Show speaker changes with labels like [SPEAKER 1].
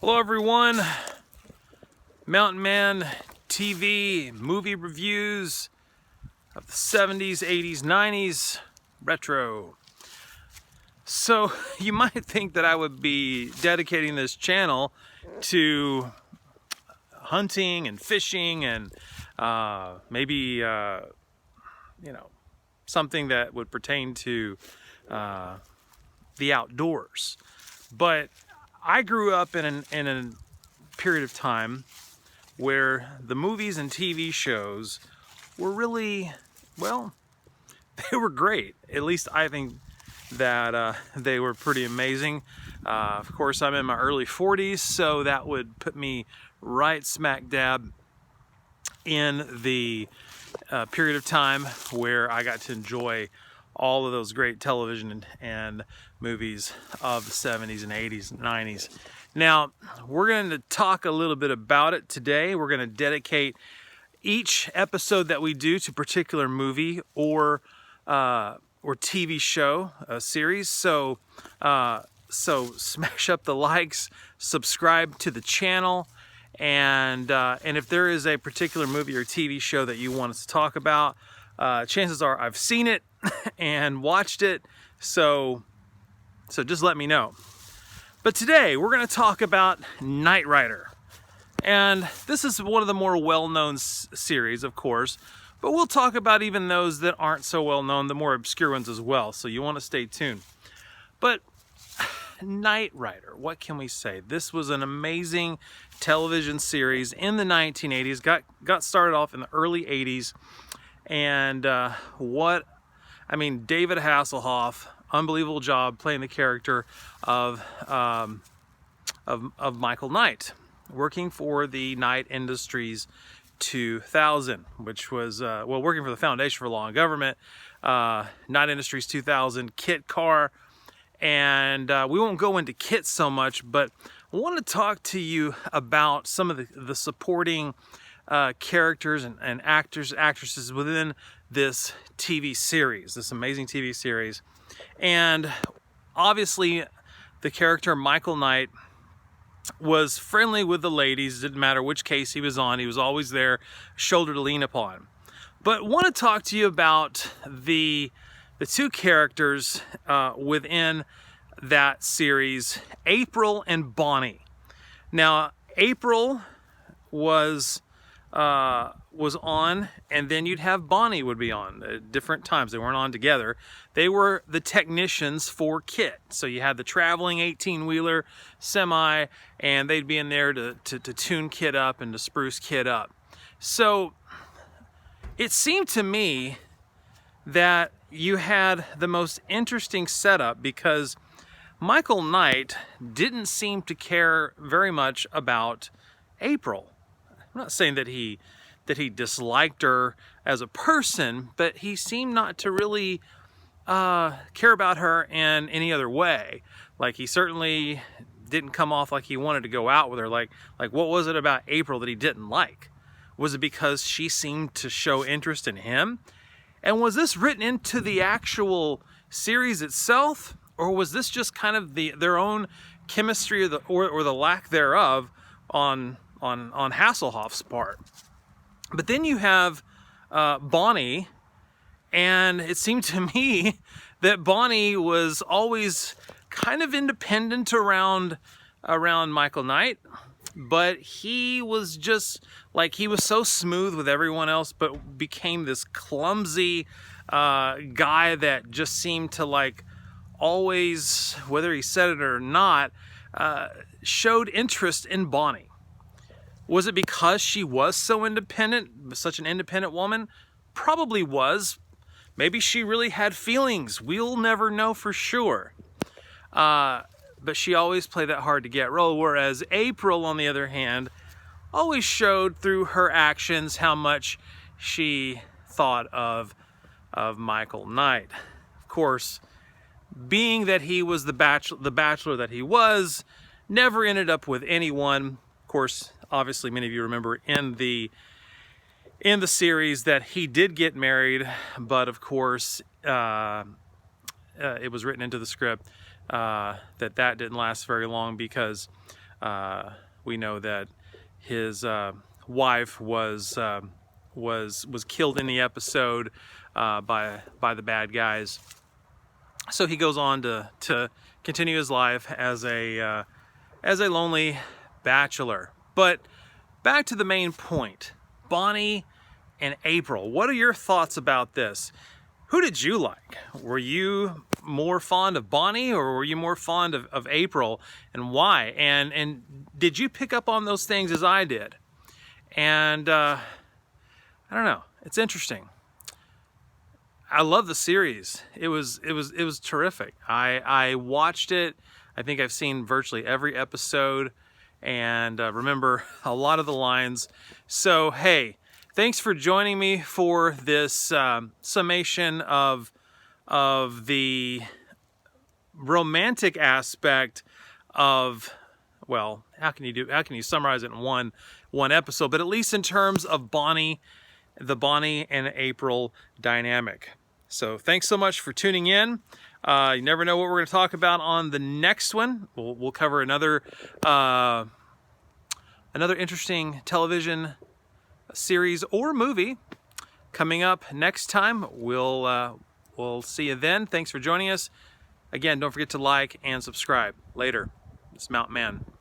[SPEAKER 1] Hello everyone, Mountain Man TV movie reviews of the 70s, 80s, 90s, retro. So you might think that I would be dedicating this channel to hunting and fishing and maybe something that would pertain to the outdoors. But I grew up in a period of time where the movies and TV shows were really, well, they were great. At least I think that they were pretty amazing. Of course, I'm in my early 40s, so that would put me right smack dab in the period of time where I got to enjoy all of those great television and movies of the 70s and 80s and 90s. Now, we're going to talk a little bit about it today. We're going to dedicate each episode that we do to a particular movie or TV show, a series. So smash up the likes, subscribe to the channel, and if there is a particular movie or TV show that you want us to talk about, chances are I've seen it and watched it, so just let me know. But today we're going to talk about Knight Rider, and this is one of the more well-known series, of course, but we'll talk about even those that aren't so well-known, the more obscure ones as well, so you want to stay tuned. But Knight Rider, what can we say? This was an amazing television series in the 1980s, got started off in the early 80s, and David Hasselhoff, unbelievable job playing the character of Michael Knight, working for the Knight Industries 2000, which was working for the Foundation for Law and Government, Knight Industries 2000, Kit Car, and we won't go into Kit so much, but I want to talk to you about some of the supporting characters and actresses within this TV series, this amazing TV series. And obviously the character Michael Knight was friendly with the ladies. Didn't matter which case he was on, he was always there, shoulder to lean upon. But I want to talk to you about the two characters within that series, April and Bonnie. Now, April was on, and then you'd have Bonnie would be on at different times. They weren't on together. They were the technicians for Kit. So you had the traveling 18-wheeler semi, and they'd be in there to tune Kit up and to spruce Kit up. So it seemed to me that you had the most interesting setup, because Michael Knight didn't seem to care very much about April. I'm not saying that he disliked her as a person, but he seemed not to really care about her in any other way. Like, he certainly didn't come off like he wanted to go out with her. Like what was it about April that he didn't like? Was it because she seemed to show interest in him? And was this written into the actual series itself, or was this just kind of their own chemistry or the lack thereof on Hasselhoff's part? But then you have Bonnie, and it seemed to me that Bonnie was always kind of independent around Michael Knight, but he was just like, he was so smooth with everyone else, but became this clumsy guy that just seemed to, like, always, whether he said it or not, showed interest in Bonnie. Was it because she was so independent, such an independent woman? Probably was. Maybe she really had feelings. We'll never know for sure. But she always played that hard to get role, whereas April, on the other hand, always showed through her actions how much she thought of Michael Knight. Of course, being that he was the bachelor that he was, never ended up with anyone. Of course, obviously many of you remember in the series that he did get married, but of course it was written into the script that didn't last very long, because We know that his wife was killed in the episode by the bad guys. So he goes on to continue his life as a lonely bachelor. But back to the main point, Bonnie and April. What are your thoughts about this? Who did you like? Were you more fond of Bonnie, or were you more fond of April, and why? And did you pick up on those things as I did? And I don't know. It's interesting. I love the series. It was terrific. I watched it. I think I've seen virtually every episode, and remember a lot of the lines. So hey, thanks for joining me for this summation of the romantic aspect of, well, how can you summarize it in one episode? But at least in terms of the Bonnie and April dynamic. So thanks so much for tuning in. You never know what we're going to talk about on the next one. We'll cover another interesting television series or movie coming up next time. We'll see you then. Thanks for joining us. Again, don't forget to like and subscribe. Later. It's Mountain Man.